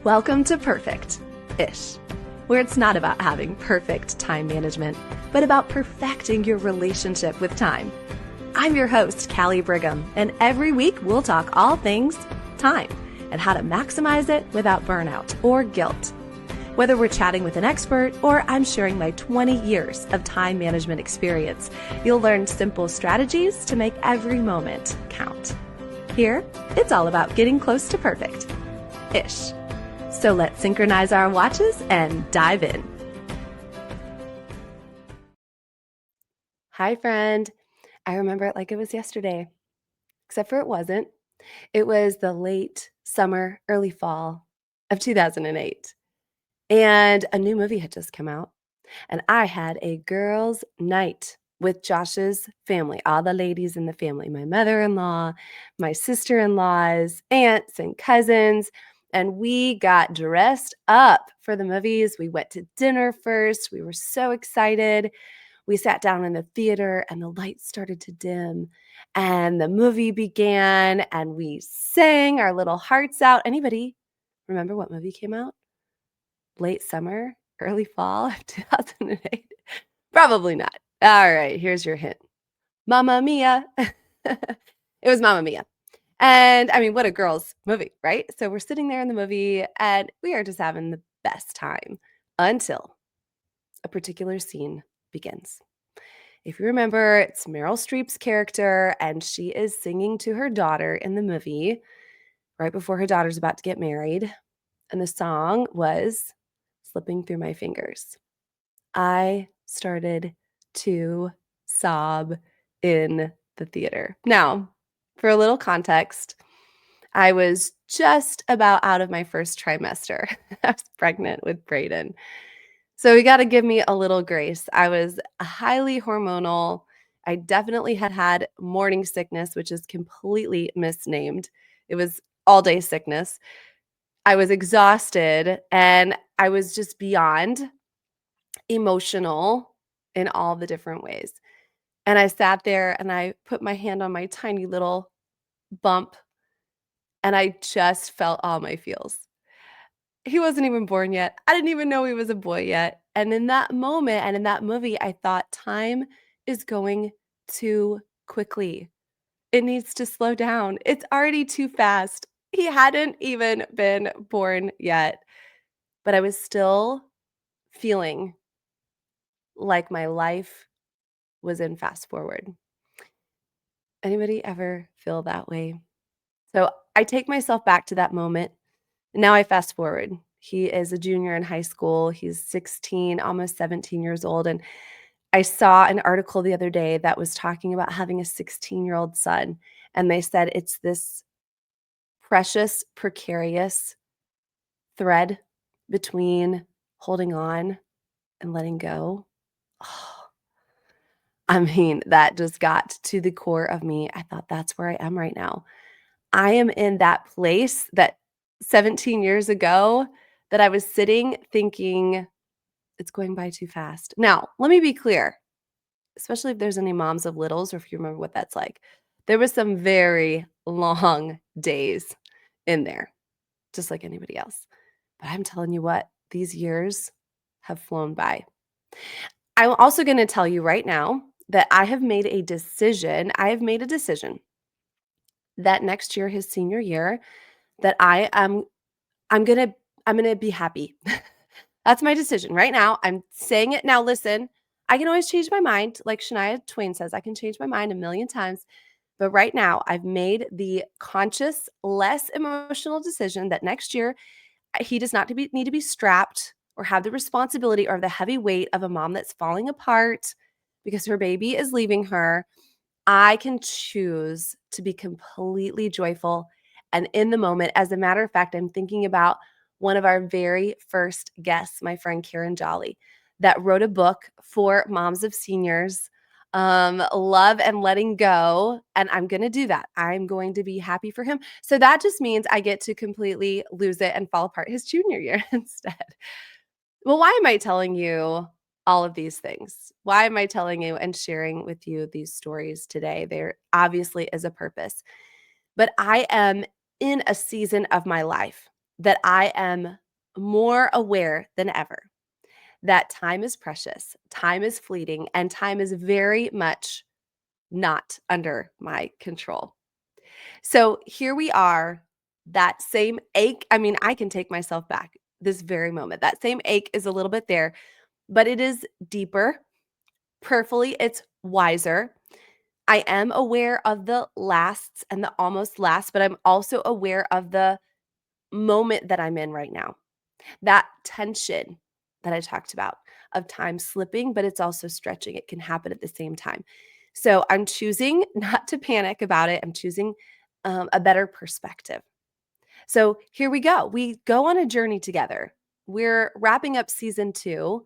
Welcome to Perfect-ish, where it's not about having perfect time management, but about perfecting your relationship with time. I'm your host, Callie Brigham, and every week we'll talk all things time and how to maximize it without burnout or guilt. Whether we're chatting with an expert or I'm sharing my 20 years of time management experience, you'll learn simple strategies to make every moment count. Here, it's all about getting close to perfect-ish. So let's synchronize our watches and dive in. Hi, friend. I remember it like it was yesterday, except for it wasn't. It was the late summer, early fall of 2008. And a new movie had just come out. And I had a girls' night with Josh's family, all the ladies in the family, my mother-in-law, my sister-in-laws, aunts and cousins. And we got dressed up for the movies. We went to dinner first. We were so excited. We sat down in the theater and the lights started to dim and the movie began and we sang our little hearts out. Anybody remember what movie came out? Late summer, early fall of 2008? Probably not. All right, here's your hint. Mamma Mia. It was Mamma Mia. And I mean, what a girls' movie, right? So we're sitting there in the movie and we are just having the best time until a particular scene begins. If you remember, it's Meryl Streep's character and she is singing to her daughter in the movie right before her daughter's about to get married. And the song was Slipping Through My Fingers. I started to sob in the theater. Now, for a little context, I was just about out of my first trimester. I was pregnant with Braeden. So you got to give me a little grace. I was highly hormonal. I definitely had morning sickness, which is completely misnamed. It was all day sickness. I was exhausted and I was just beyond emotional in all the different ways. And I sat there and I put my hand on my tiny little bump and I just felt all my feels. He wasn't even born yet. I didn't even know he was a boy yet. And in that moment and in that movie, I thought time is going too quickly. It needs to slow down. It's already too fast. He hadn't even been born yet. But I was still feeling like my life was in fast forward. Anybody ever feel that way? So I take myself back to that moment. Now I fast forward. He is a junior in high school. He's 16, almost 17 years old. And I saw an article the other day that was talking about having a 16-year-old son. And they said it's this precious, precarious thread between holding on and letting go. Oh, I mean, that just got to the core of me. I thought that's where I am right now. I am in that place that 17 years ago that I was sitting thinking it's going by too fast. Now, let me be clear, especially if there's any moms of littles or if you remember what that's like. There was some very long days in there, just like anybody else. But I'm telling you what, these years have flown by. I'm also going to tell you right now that I have made a decision. I have made a decision that next year, his senior year, that I'm gonna be happy. That's my decision right now. I'm saying it now. Listen, I can always change my mind. Like Shania Twain says, I can change my mind a million times. But right now, I've made the conscious, less emotional decision that next year he does not need to be strapped or have the responsibility or the heavy weight of a mom that's falling apart because her baby is leaving her. I can choose to be completely joyful and in the moment. As a matter of fact, I'm thinking about one of our very first guests, my friend Karen Jolly, that wrote a book for moms of seniors, Love and Letting Go. And I'm going to do that. I'm going to be happy for him. So that just means I get to completely lose it and fall apart his junior year instead. Well, why am I telling you all of these things? Why am I telling you and sharing with you these stories today? There obviously is a purpose, but I am in a season of my life that I am more aware than ever that time is precious, time is fleeting, and time is very much not under my control. So here we are, that same ache. I mean, I can take myself back this very moment. That same ache is a little bit there, but it is deeper. Prayerfully, it's wiser. I am aware of the lasts and the almost last, but I'm also aware of the moment that I'm in right now. That tension that I talked about of time slipping, but it's also stretching. It can happen at the same time. So I'm choosing not to panic about it. I'm choosing a better perspective. So here we go. We go on a journey together. We're wrapping up season 2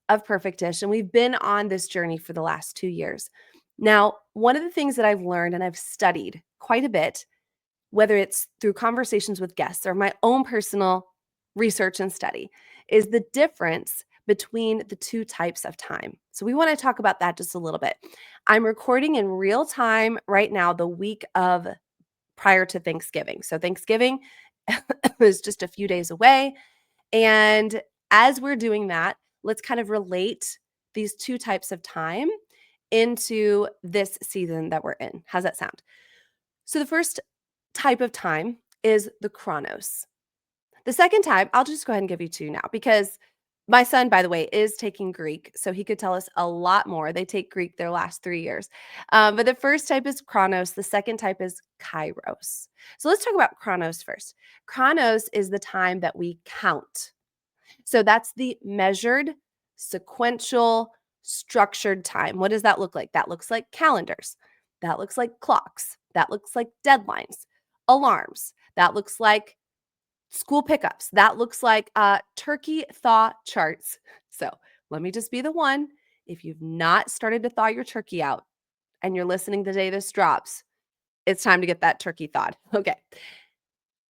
of Perfect Dish, and we've been on this journey for the last 2 years. Now, one of the things that I've learned and I've studied quite a bit, whether it's through conversations with guests or my own personal research and study, is the difference between the two types of time. So we want to talk about that just a little bit. I'm recording in real time right now, the week of prior to Thanksgiving. So Thanksgiving was just a few days away. And as we're doing that, let's kind of relate these two types of time into this season that we're in. How's that sound? So the first type of time is the chronos. The second type, I'll just go ahead and give you two now because my son, by the way, is taking Greek. So he could tell us a lot more. They take Greek their last 3 years. But the first type is chronos. The second type is kairos. So let's talk about chronos first. Chronos is the time that we count. So that's the measured, sequential, structured time. What does that look like? That looks like calendars. That looks like clocks. That looks like deadlines, alarms. That looks like school pickups. That looks like turkey thaw charts. So let me just be the one. If you've not started to thaw your turkey out and you're listening the day this drops, it's time to get that turkey thawed. Okay.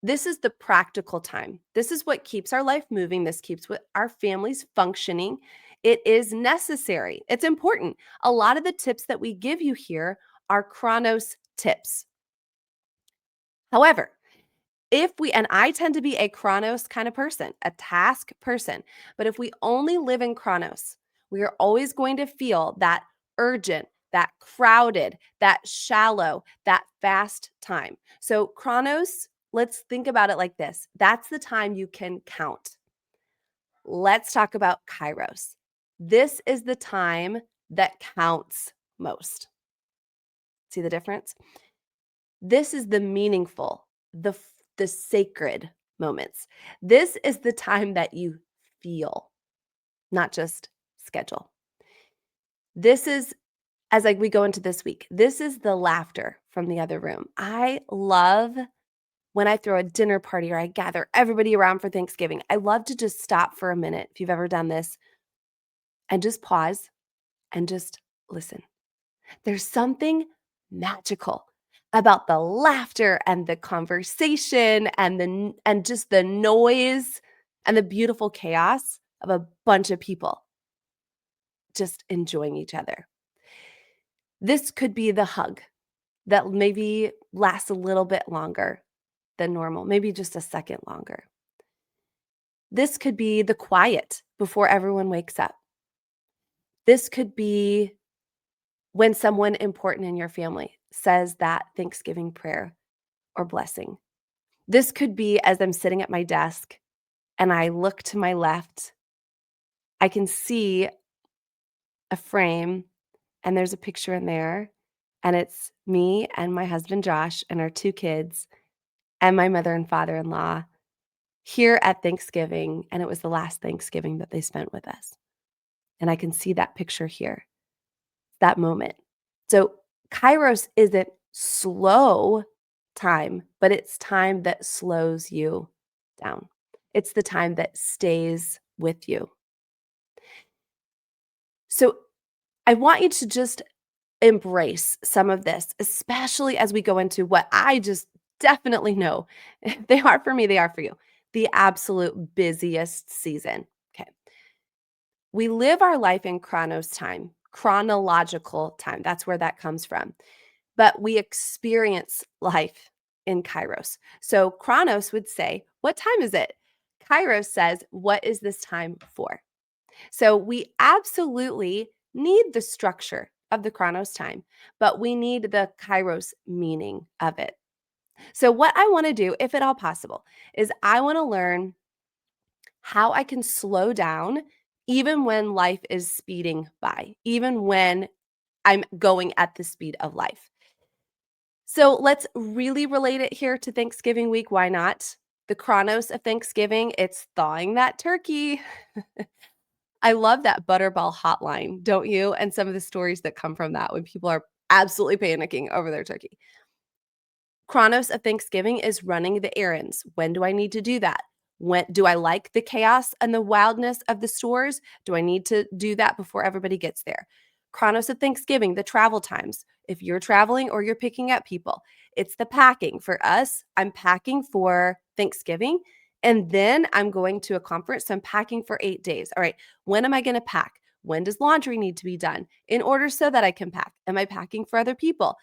This is the practical time. This is what keeps our life moving. This keeps our families functioning. It is necessary. It's important. A lot of the tips that we give you here are chronos tips. However, and I tend to be a chronos kind of person, a task person, but if we only live in chronos, we are always going to feel that urgent, that crowded, that shallow, that fast time. So chronos, let's think about it like this. That's the time you can count. Let's talk about kairos. This is the time that counts most. See the difference? This is the meaningful, the sacred moments. This is the time that you feel, not just schedule. This is as like we go into this week. This is the laughter from the other room. I love when I throw a dinner party or I gather everybody around for Thanksgiving. I love to just stop for a minute if you've ever done this and just pause and just listen. There's something magical about the laughter and the conversation and just the noise and the beautiful chaos of a bunch of people just enjoying each other. This could be the hug that maybe lasts a little bit longer than normal, maybe just a second longer. This could be the quiet before everyone wakes up. This could be when someone important in your family says that Thanksgiving prayer or blessing. This could be as I'm sitting at my desk and I look to my left, I can see a frame and there's a picture in there, and it's me and my husband Josh and our 2 kids and my mother and father-in-law here at Thanksgiving, and it was the last Thanksgiving that they spent with us. And I can see that picture here, that moment. So Kairos isn't slow time, but it's time that slows you down. It's the time that stays with you. So I want you to just embrace some of this, especially as we go into what I just definitely know they are for me, they are for you, the absolute busiest season. Okay. We live our life in chronos time, chronological time. That's where that comes from. But we experience life in kairos. So chronos would say, "What time is it?" Kairos says, "What is this time for?" So we absolutely need the structure of the chronos time, but we need the kairos meaning of it. So what I want to do, if at all possible, is I want to learn how I can slow down even when life is speeding by, even when I'm going at the speed of life. So let's really relate it here to Thanksgiving week. Why not? The chronos of Thanksgiving, it's thawing that turkey. I love that Butterball hotline, don't you? And some of the stories that come from that when people are absolutely panicking over their turkey. Chronos of Thanksgiving is running the errands. When do I need to do that? When do I like the chaos and the wildness of the stores? Do I need to do that before everybody gets there? Chronos of Thanksgiving, the travel times. If you're traveling or you're picking up people, it's the packing. For us, I'm packing for Thanksgiving and then I'm going to a conference. So I'm packing for 8 days. All right. When am I going to pack? When does laundry need to be done in order so that I can pack? Am I packing for other people?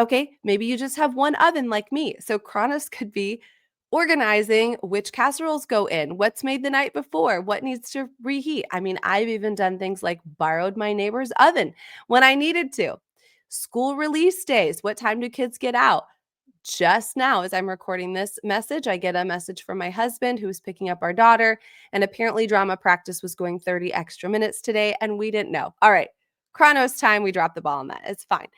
Okay, maybe you just have one oven like me. So Chronos could be organizing which casseroles go in, what's made the night before, what needs to reheat. I mean, I've even done things like borrowed my neighbor's oven when I needed to. School release days, what time do kids get out? Just now, as I'm recording this message, I get a message from my husband who was picking up our daughter, and apparently drama practice was going 30 extra minutes today, and we didn't know. All right, Chronos time, we dropped the ball on that. It's fine.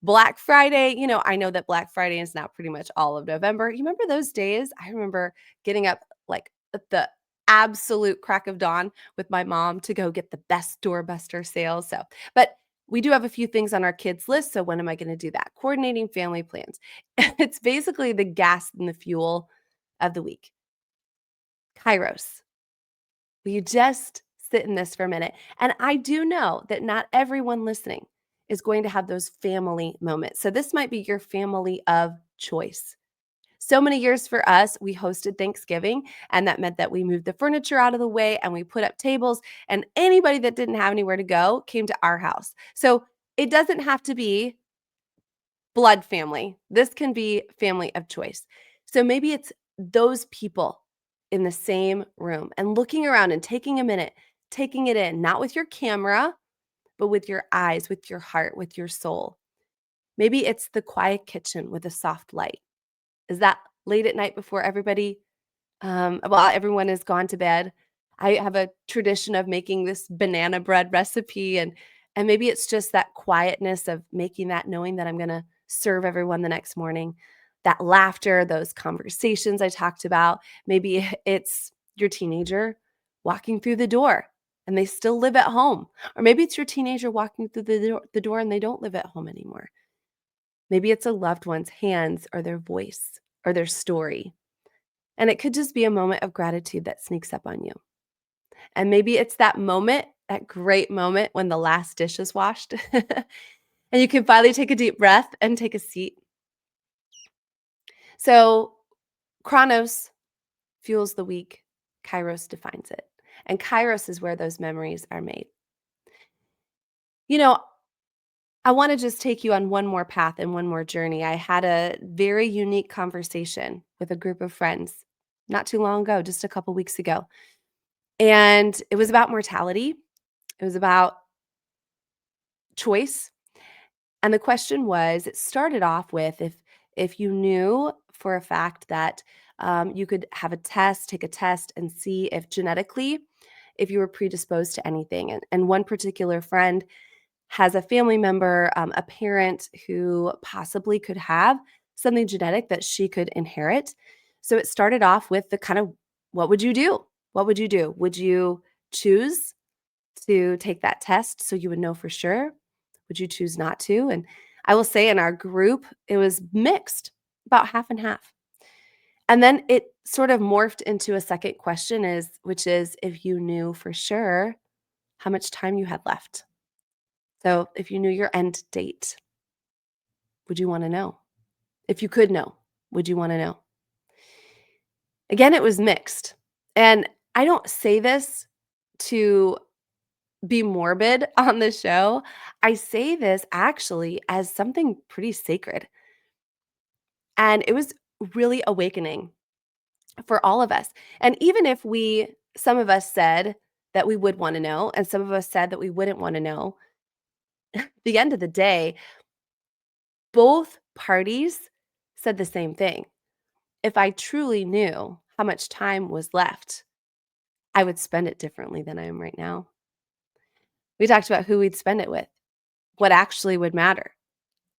Black Friday, I know that Black Friday is now pretty much all of November. You remember those days? I remember getting up like at the absolute crack of dawn with my mom to go get the best doorbuster sales. So, but we do have a few things on our kids' list. So, when am I going to do that? Coordinating family plans. It's basically the gas and the fuel of the week. Kairos. Will you just sit in this for a minute? And I do know that not everyone listening is going to have those family moments. So this might be your family of choice. So many years for us, we hosted Thanksgiving, and that meant that we moved the furniture out of the way and we put up tables, and anybody that didn't have anywhere to go came to our house. So it doesn't have to be blood family. This can be family of choice. So maybe it's those people in the same room and looking around and taking a minute, taking it in, not with your camera, but with your eyes, with your heart, with your soul. Maybe it's the quiet kitchen with a soft light. Is that late at night before everyone has gone to bed? I have a tradition of making this banana bread recipe, and maybe it's just that quietness of making that, knowing that I'm going to serve everyone the next morning. That laughter, those conversations I talked about. Maybe it's your teenager walking through the door and they still live at home. Or maybe it's your teenager walking through the door and they don't live at home anymore. Maybe it's a loved one's hands or their voice or their story. And it could just be a moment of gratitude that sneaks up on you. And maybe it's that moment, that great moment when the last dish is washed and you can finally take a deep breath and take a seat. So, chronos fuels the week, kairos defines it. And kairos is where those memories are made. You know, I want to just take you on one more path and one more journey. I had a very unique conversation with a group of friends not too long ago, just a couple weeks ago. And it was about mortality. It was about choice. And the question was, it started off with if you knew for a fact that you could have a test, take a test and see if genetically, if you were predisposed to anything. And one particular friend has a family member, a parent who possibly could have something genetic that she could inherit. So it started off with the kind of, what would you do? What would you do? Would you choose to take that test so you would know for sure? Would you choose not to? And I will say in our group, it was mixed, about half and half. And then it sort of morphed into a second question which is if you knew for sure how much time you had left. So if you knew your end date, would you want to know? If you could know, would you want to know? Again, it was mixed. And I don't say this to be morbid on the show. I say this actually as something pretty sacred. And it was really awakening for all of us. And even if some of us said that we would want to know, and some of us said that we wouldn't want to know, the end of the day, both parties said the same thing. If I truly knew how much time was left, I would spend it differently than I am right now. We talked about who we'd spend it with, what actually would matter.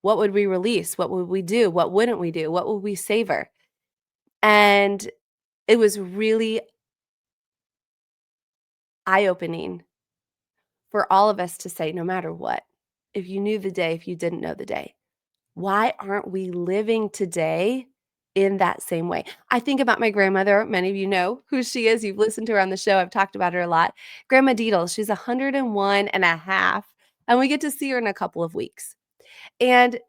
What would we release? What would we do? What wouldn't we do? What would we savor? And it was really eye opening for all of us to say, no matter what, if you knew the day, if you didn't know the day, why aren't we living today in that same way? I think about my grandmother. Many of you know who she is. You've listened to her on the show. I've talked about her a lot. Grandma Deedle, she's 101 and a half, and we get to see her in a couple of weeks. And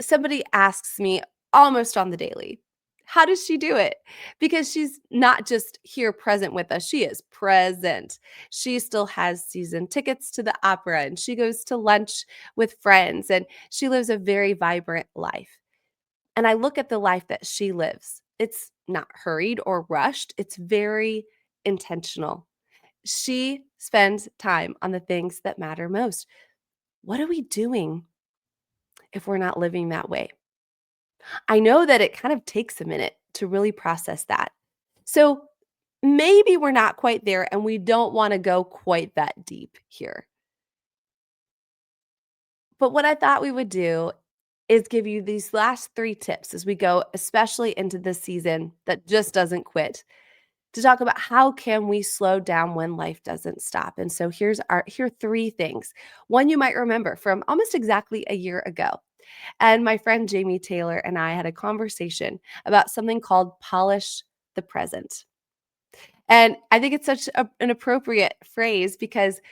somebody asks me almost on the daily, how does she do it? Because she's not just here present with us, she is present. She still has season tickets to the opera and she goes to lunch with friends and she lives a very vibrant life. And I look at the life that she lives. It's not hurried or rushed, it's very intentional. She spends time on the things that matter most. What are we doing if we're not living that way? I know that it kind of takes a minute to really process that. So maybe we're not quite there and we don't want to go quite that deep here. But what I thought we would do is give you these last 3 tips as we go, especially into this season that just doesn't quit, to talk about how can we slow down when life doesn't stop. And so here are 3 things. One you might remember from almost exactly a year ago. And my friend Jamie Taylor and I had a conversation about something called polish the present. And I think it's such an appropriate phrase because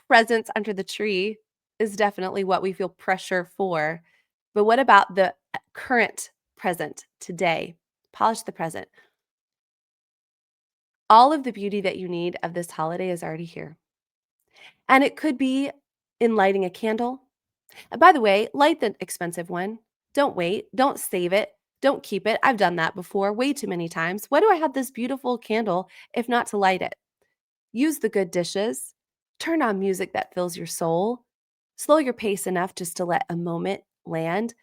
presence under the tree is definitely what we feel pressure for. But what about the current present today? Polish the present. All of the beauty that you need of this holiday is already here. And it could be in lighting a candle. And by the way, light the expensive one. Don't wait. Don't save it. Don't keep it. I've done that before way too many times. Why do I have this beautiful candle if not to light it? Use the good dishes. Turn on music that fills your soul. Slow your pace enough just to let a moment land.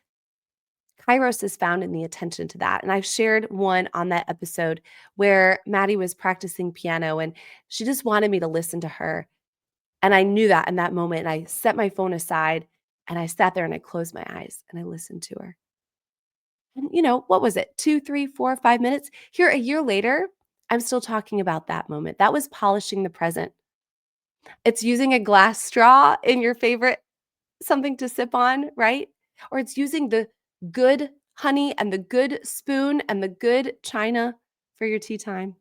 Kairos is found in the attention to that. And I've shared one on that episode where Maddie was practicing piano and she just wanted me to listen to her. And I knew that in that moment. And I set my phone aside and I sat there and I closed my eyes and I listened to her. And what was it? 2, 3, 4, 5 minutes? Here a year later, I'm still talking about that moment. That was polishing the present. It's using a glass straw in your favorite something to sip on, right? Or it's using the good honey and the good spoon and the good china for your tea time.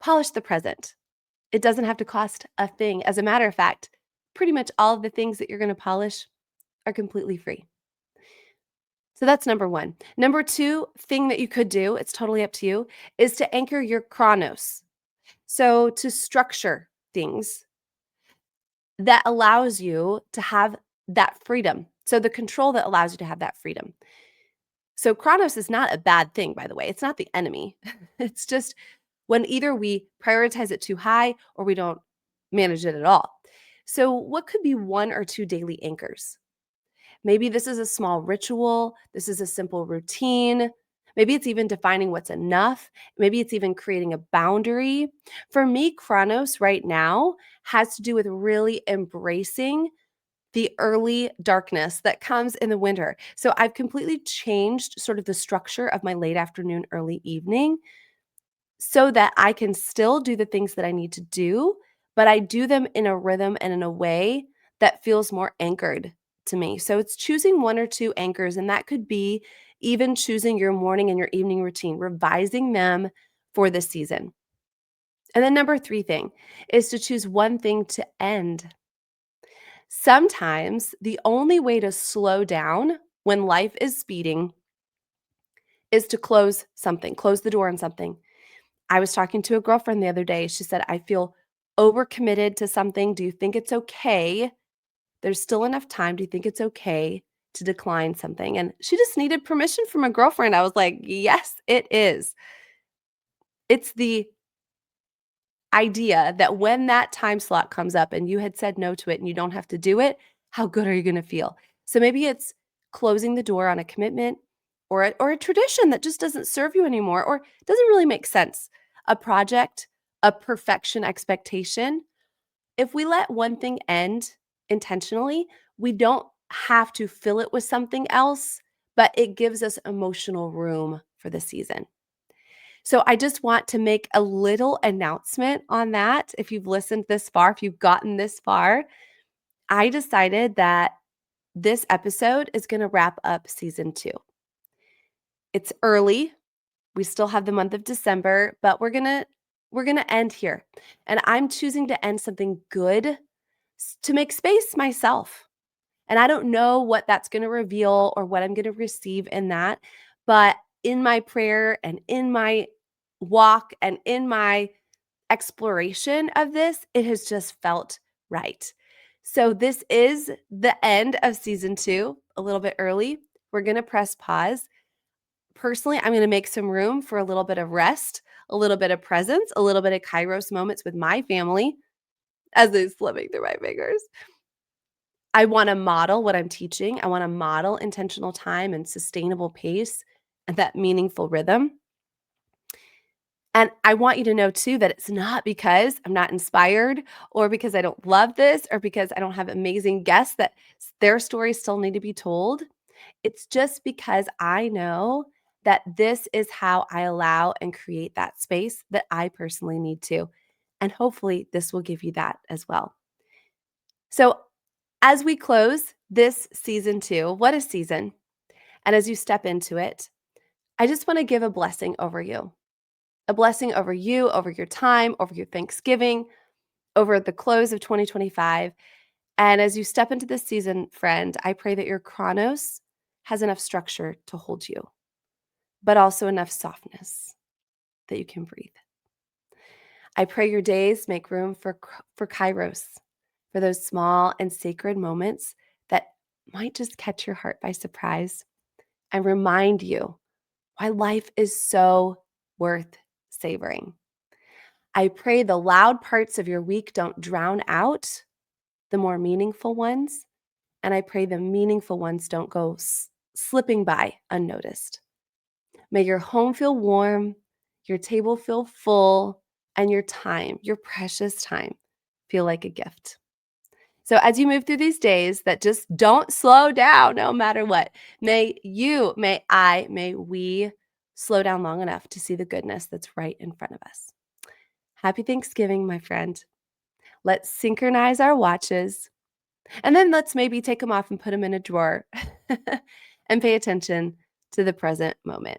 Polish the present. It doesn't have to cost a thing. As a matter of fact, pretty much all of the things that you're going to polish are completely free. So that's number 1. Number 2 thing that you could do, it's totally up to you, is to anchor your chronos. So to structure things that allows you to have that freedom. So the control that allows you to have that freedom. So chronos is not a bad thing, by the way. It's not the enemy. It's just when either we prioritize it too high or we don't manage it at all. So what could be 1 or 2 daily anchors? Maybe this is a small ritual. This is a simple routine. Maybe it's even defining what's enough. Maybe it's even creating a boundary. For me, chronos right now has to do with really embracing the early darkness that comes in the winter. So I've completely changed sort of the structure of my late afternoon, early evening so that I can still do the things that I need to do, but I do them in a rhythm and in a way that feels more anchored to me. So it's choosing 1 or 2 anchors, and that could be even choosing your morning and your evening routine, revising them for the season. And then number 3 thing is to choose one thing to end. Sometimes the only way to slow down when life is speeding is to close something, close the door on something. I was talking to a girlfriend the other day. She said, I feel overcommitted to something. Do you think it's okay? There's still enough time. Do you think it's okay to decline something. And she just needed permission from a girlfriend. I was like, yes, it is. It's the idea that when that time slot comes up and you had said no to it and you don't have to do it, how good are you going to feel? So maybe it's closing the door on a commitment or a tradition that just doesn't serve you anymore or doesn't really make sense. A project, a perfection expectation. If we let one thing end intentionally, we don't have to fill it with something else, but it gives us emotional room for the season. So I just want to make a little announcement on that. If you've listened this far, if you've gotten this far, I decided that this episode is going to wrap up season 2. It's early. We still have the month of December, but we're going to end here. And I'm choosing to end something good to make space myself. And I don't know what that's going to reveal or what I'm going to receive in that, but in my prayer and in my walk and in my exploration of this, it has just felt right. So this is the end of season 2, a little bit early. We're going to press pause. Personally, I'm going to make some room for a little bit of rest, a little bit of presence, a little bit of kairos moments with my family as it's slipping through my fingers. I want to model what I'm teaching. I want to model intentional time and sustainable pace and that meaningful rhythm. And I want you to know too that it's not because I'm not inspired or because I don't love this or because I don't have amazing guests that their stories still need to be told. It's just because I know that this is how I allow and create that space that I personally need to. And hopefully this will give you that as well. So as we close this season 2, what a season. And as you step into it, I just want to give a blessing over you. A blessing over you, over your time, over your Thanksgiving, over the close of 2025. And as you step into this season, friend, I pray that your chronos has enough structure to hold you, but also enough softness that you can breathe. I pray your days make room for kairos, for those small and sacred moments that might just catch your heart by surprise and remind you why life is so worth savoring. I pray the loud parts of your week don't drown out the more meaningful ones, and I pray the meaningful ones don't go slipping by unnoticed. May your home feel warm, your table feel full, and your time, your precious time, feel like a gift. So as you move through these days that just don't slow down no matter what, may we slow down long enough to see the goodness that's right in front of us. Happy Thanksgiving, my friend. Let's synchronize our watches, and then let's maybe take them off and put them in a drawer and pay attention to the present moment.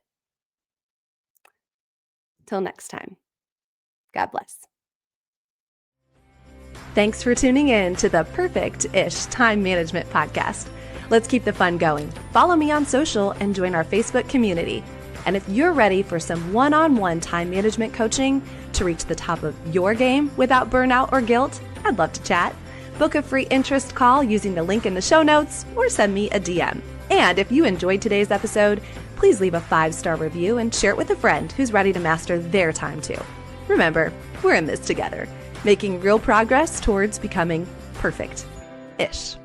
Till next time, God bless. Thanks for tuning in to the Perfect-ish Time Management Podcast. Let's keep the fun going. Follow me on social and join our Facebook community. And if you're ready for some one-on-one time management coaching to reach the top of your game without burnout or guilt, I'd love to chat. Book a free interest call using the link in the show notes or send me a DM. And if you enjoyed today's episode, please leave a 5-star review and share it with a friend who's ready to master their time too. Remember, we're in this together, making real progress towards becoming perfect-ish.